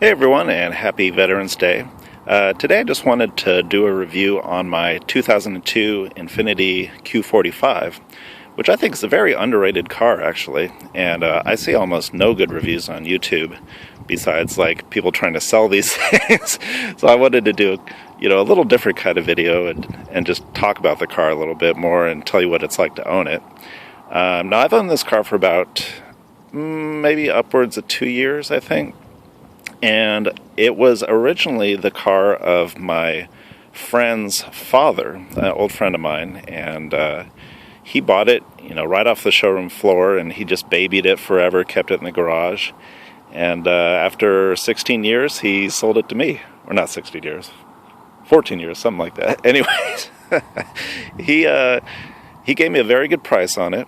Hey everyone, and happy Veterans Day. Today I just wanted to do a review on my 2002 Infiniti Q45, which I think is a very underrated car actually, and I see almost no good reviews on YouTube besides like people trying to sell these things. So I wanted to do a little different kind of video and just talk about the car a little bit more and tell you what it's like to own it. Now I've owned this car for about maybe upwards of 2 years, I think. And it was originally the car of my friend's father, an old friend of mine, and he bought it, right off the showroom floor, and he just babied it forever, kept it in the garage. And after 16 years, he sold it to me. Or not 16 years, 14 years, something like that. Anyways, he gave me a very good price on it.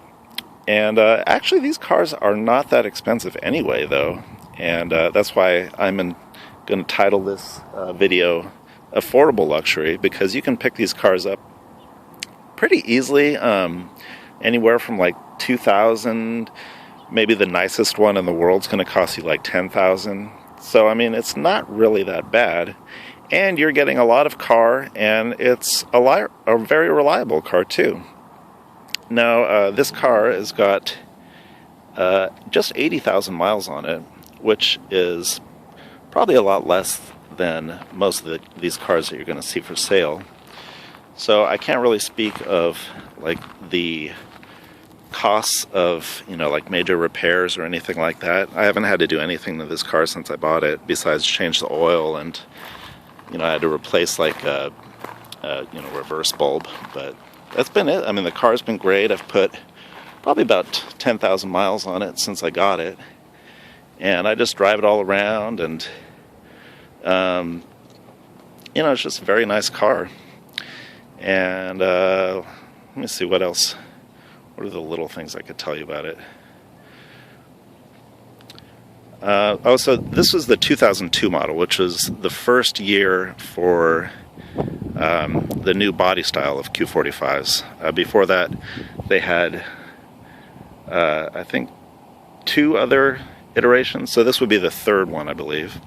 And actually, these cars are not that expensive anyway, though. And that's why I'm going to title this video Affordable Luxury, because you can pick these cars up pretty easily, anywhere from like $2,000. Maybe the nicest one in the world is going to cost you like $10,000. So, I mean, it's not really that bad. And you're getting a lot of car, and it's a very reliable car, too. Now, this car has got just 80,000 miles on it, which is probably a lot less than most of these cars that you're going to see for sale. So I can't really speak of like the costs of like major repairs or anything like that. I haven't had to do anything to this car since I bought it besides change the oil, and I had to replace like a reverse bulb, but that's been it. I mean, the car's been great. I've put probably about 10,000 miles on it since I got it. And I just drive it all around, and, it's just a very nice car. And let me see what else. What are the little things I could tell you about it? So this was the 2002 model, which was the first year for the new body style of Q45s. Before that, they had, I think, 2 other iterations, so this would be the third one, I believe.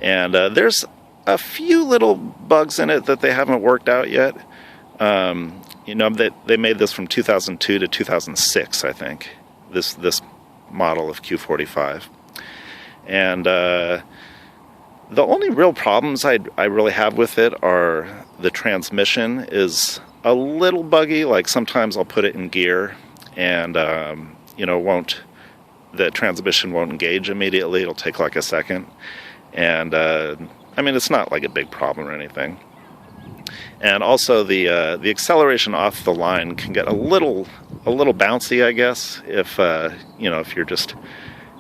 And there's a few little bugs in it that they haven't worked out yet. They made this from 2002 to 2006, I think, this model of Q45. And the only real problems I really have with it are the transmission is a little buggy. Like sometimes I'll put it in gear and the transmission won't engage immediately. It'll take like a second. And, it's not like a big problem or anything. And also the acceleration off the line can get a little bouncy, I guess, if you're just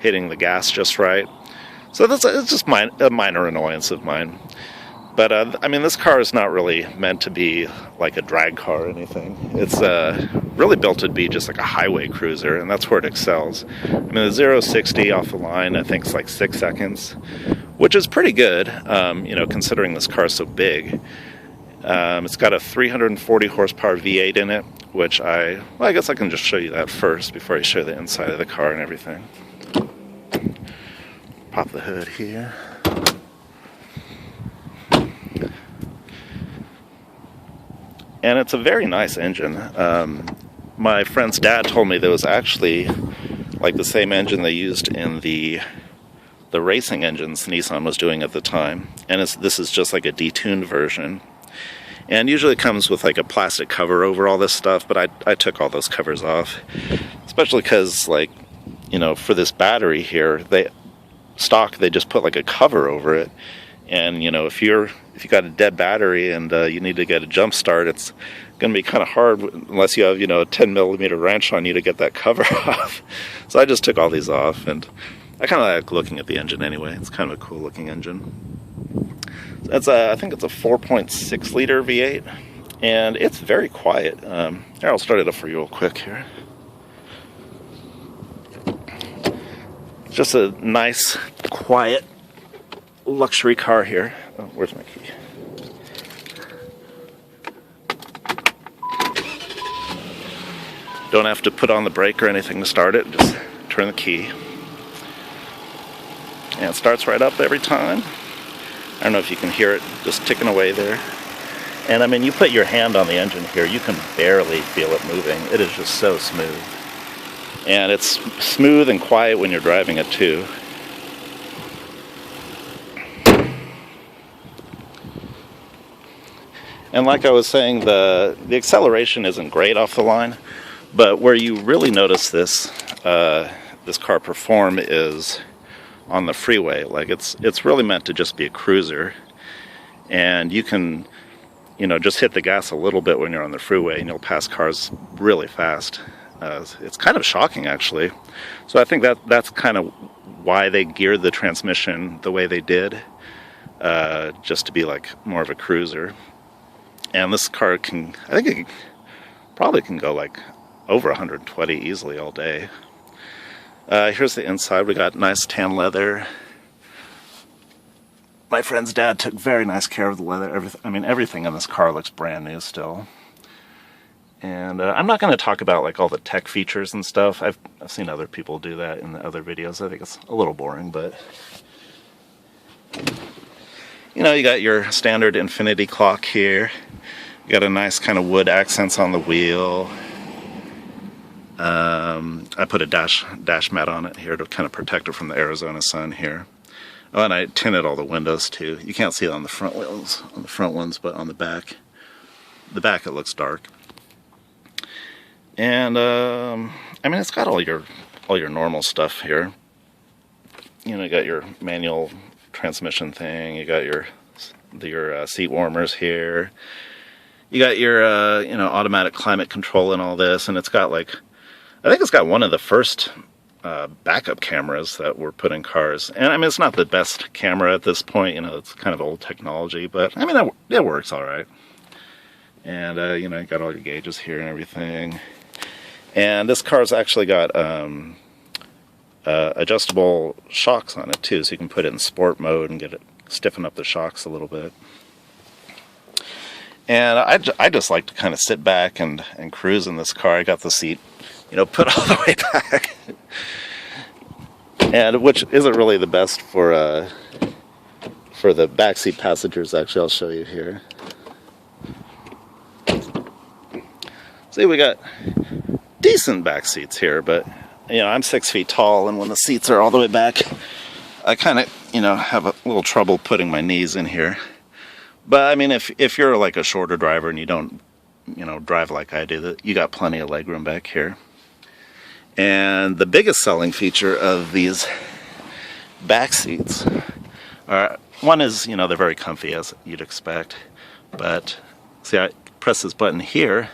hitting the gas just right. So it's just a minor annoyance of mine. But, this car is not really meant to be like a drag car or anything. It's really built to be just like a highway cruiser, and that's where it excels. The 0-60 off the line, I think, is like 6 seconds, which is pretty good, considering this car is so big. It's got a 340 horsepower V8 in it, which I guess I can just show you that first before I show you the inside of the car and everything. Pop the hood here. And it's a very nice engine. My friend's dad told me there was actually like the same engine they used in the racing engines Nissan was doing at the time. And this is just like a detuned version. And usually it comes with like a plastic cover over all this stuff, but I took all those covers off. Especially because for this battery here, they just put like a cover over it. And if you got a dead battery and you need to get a jump start, it's going to be kind of hard unless you have a 10mm wrench on you to get that cover off. So I just took all these off, and I kind of like looking at the engine anyway. It's kind of a cool looking engine. I think it's a 4.6 liter V8, and it's very quiet. Here, I'll start it up for you real quick here. Just a nice, quiet luxury car here. Oh, where's my key? Don't have to put on the brake or anything to start it. Just turn the key. And it starts right up every time. I don't know if you can hear it just ticking away there. And I mean, you put your hand on the engine here, you can barely feel it moving. It is just so smooth. And it's smooth and quiet when you're driving it too. And like I was saying, the acceleration isn't great off the line, but where you really notice this car perform is on the freeway. Like it's really meant to just be a cruiser, and you can, you know, just hit the gas a little bit when you're on the freeway, and you'll pass cars really fast. It's kind of shocking, actually. So I think that's kind of why they geared the transmission the way they did, just to be like more of a cruiser. And this car can, I think it probably can go like over 120 easily all day. Here's the inside. We got nice tan leather. My friend's dad took very nice care of the leather. Everything in this car looks brand new still. And I'm not going to talk about like all the tech features and stuff. I've seen other people do that in the other videos. I think it's a little boring, but you know, you got your standard Infiniti clock here. You got a nice kind of wood accents on the wheel. I put a dash mat on it here to kind of protect it from the Arizona sun here. Oh, and I tinted all the windows too. You can't see it on the front wheels, on the front ones, but on the back it looks dark. And I mean, it's got all your normal stuff here. You know, you got your manual transmission thing. You got your seat warmers here. You got your you know, automatic climate control and all this, and it's got like, I think it's got one of the first backup cameras that were put in cars. And I mean, it's not the best camera at this point. You know, it's kind of old technology, but I mean, it works all right. And you know, you got all your gauges here and everything. And this car's actually got adjustable shocks on it too, so you can put it in sport mode and stiffen up the shocks a little bit. And I just like to kind of sit back and cruise in this car. I got the seat, you know, put all the way back, and which isn't really the best for the backseat passengers. Actually, I'll show you here. See, we got decent back seats here, but you know, I'm 6 feet tall, and when the seats are all the way back, I kind of, you know, have a little trouble putting my knees in here. But I mean, if you're like a shorter driver and you don't, you know, drive like I do, you got plenty of legroom back here. And the biggest selling feature of these back seats are, one is, you know, they're very comfy as you'd expect. But see, I press this button here,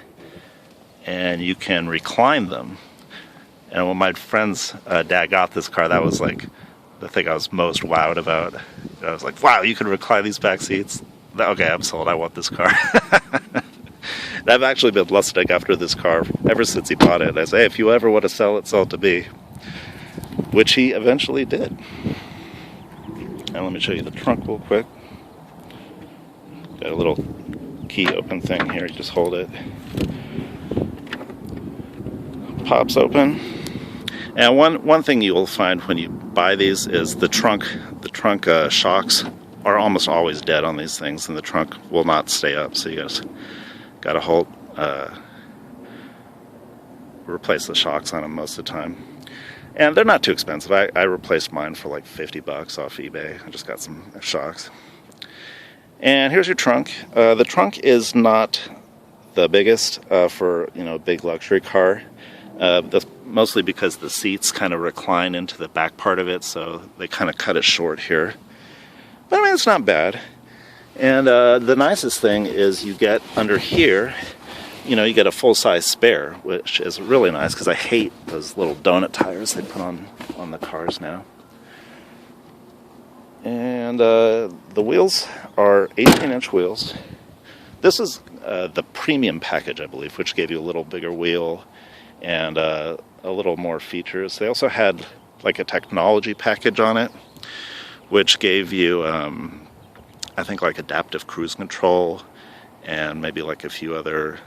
and you can recline them. And when my friend's dad got this car, that was like the thing I was most wowed about. I was like, wow, you can recline these back seats? Okay, I'm sold. I want this car. And I've actually been lusting after this car ever since he bought it. I say, hey, if you ever want to sell it to me. Which he eventually did. And let me show you the trunk real quick. Got a little key open thing here. You just hold it. Pops open. And one thing you will find when you buy these is the trunk shocks are almost always dead on these things, and the trunk will not stay up. So you guys got to replace the shocks on them most of the time. And they're not too expensive. I replaced mine for like $50 off eBay. I just got some shocks. And here's your trunk. The trunk is not the biggest for, you know, a big luxury car. That's mostly because the seats kind of recline into the back part of it, so they kind of cut it short here. But I mean, it's not bad. And the nicest thing is you get under here, you know, you get a full-size spare, which is really nice because I hate those little donut tires they put on the cars now. And the wheels are 18-inch wheels. This is the premium package, I believe, which gave you a little bigger wheel and a little more features. They also had like a technology package on it, which gave you, I think, like adaptive cruise control and maybe like a few other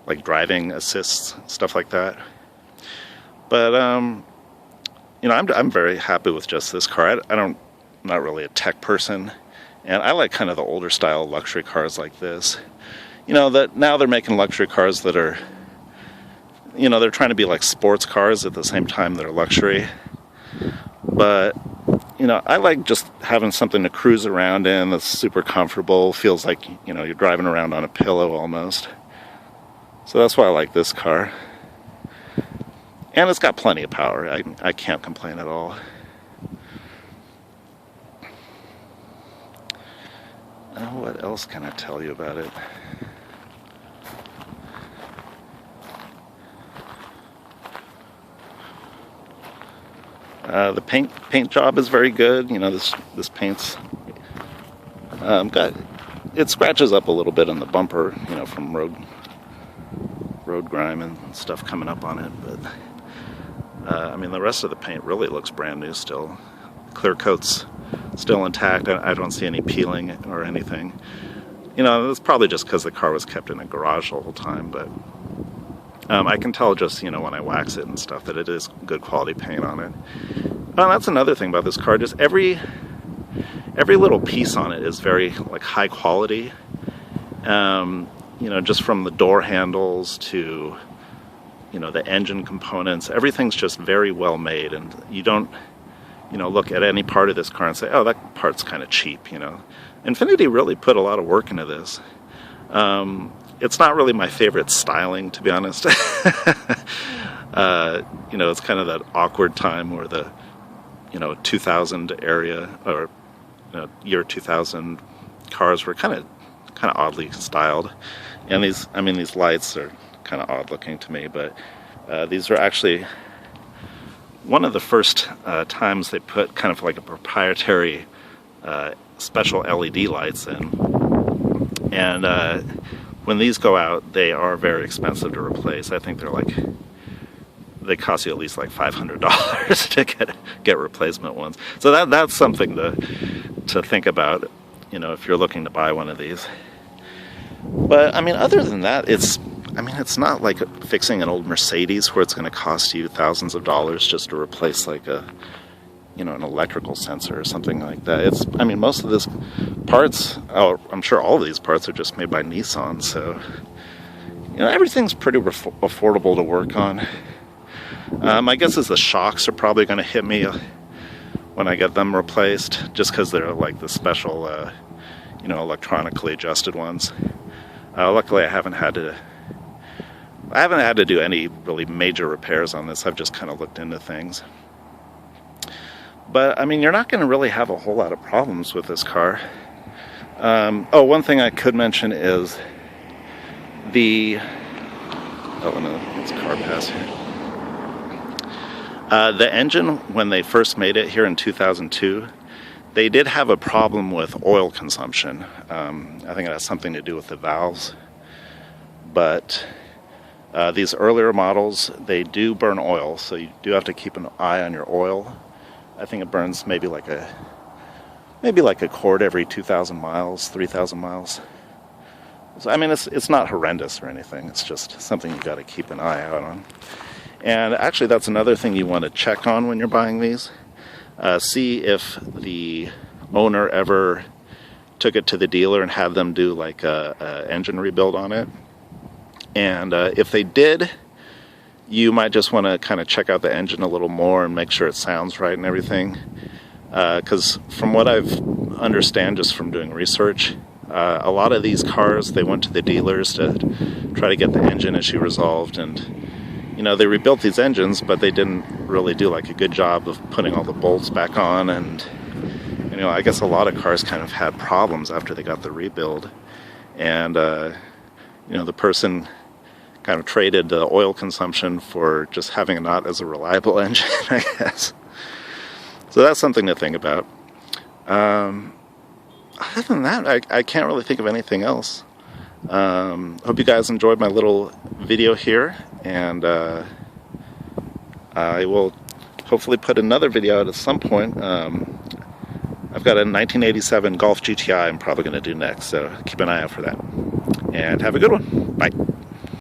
like driving assists, stuff like that. But you know, I'm very happy with just this car. I don't not really a tech person, and I like kind of the older style luxury cars like this. You know, that now they're making luxury cars that are, you know, they're trying to be like sports cars at the same time they're luxury. But, you know, I like just having something to cruise around in that's super comfortable, feels like, you know, you're driving around on a pillow almost. So that's why I like this car. And it's got plenty of power. I can't complain at all. What else can I tell you about it? The paint job is very good. You know, this paint's it scratches up a little bit on the bumper, you know, from road grime and stuff coming up on it. But I mean, the rest of the paint really looks brand new still. Clear coat's still intact. I don't see any peeling or anything. You know, it's probably just because the car was kept in a garage the whole time, but I can tell just, you know, when I wax it and stuff that it is good quality paint on it. That's another thing about this car. Just every little piece on it is very, like, high quality. You know, just from the door handles to, you know, the engine components, everything's just very well made, and you don't, you know, look at any part of this car and say, oh, that part's kind of cheap, you know. Infiniti really put a lot of work into this. It's not really my favorite styling, to be honest. You know, it's kind of that awkward time where the, you know, 2000 area, or, you know, year 2000 cars were kind of oddly styled. And these lights are kind of odd looking to me, but these are actually one of the first times they put kind of like a proprietary special LED lights in. And when these go out, they are very expensive to replace. I think they cost you at least like $500 to get replacement ones. So that's something to think about, you know, if you're looking to buy one of these. But I mean, other than that, it's not like fixing an old Mercedes where it's going to cost you thousands of dollars just to replace like an electrical sensor or something like that. Most of this parts, I'm sure all of these parts are just made by Nissan, so, you know, everything's pretty affordable to work on. My guess is the shocks are probably going to hit me when I get them replaced, just because they're like the special, electronically adjusted ones. Luckily, I haven't had to do any really major repairs on this. I've just kind of looked into things. But, I mean, you're not going to really have a whole lot of problems with this car. One thing I could mention is it's a car pass here. The engine, when they first made it here in 2002, they did have a problem with oil consumption. I think it has something to do with the valves. But these earlier models, they do burn oil, so you do have to keep an eye on your oil. I think it burns maybe like a quart every 2,000 miles, 3,000 miles. So, I mean, it's not horrendous or anything. It's just something you got to keep an eye out on. And actually, that's another thing you want to check on when you're buying these. See if the owner ever took it to the dealer and had them do like a engine rebuild on it. And if they did, you might just want to kind of check out the engine a little more and make sure it sounds right and everything. Because from what I've understand just from doing research, a lot of these cars, they went to the dealers to try to get the engine issue resolved, and you know, they rebuilt these engines, but they didn't really do like a good job of putting all the bolts back on. And you know, I guess a lot of cars kind of had problems after they got the rebuild, and you know, the person kind of traded the oil consumption for just having a not as a reliable engine, I guess. So that's something to think about. Other than that, I can't really think of anything else. Hope you guys enjoyed my little video here, and I will hopefully put another video out at some point. I've got a 1987 Golf GTI I'm probably going to do next, so keep an eye out for that. And have a good one. Bye.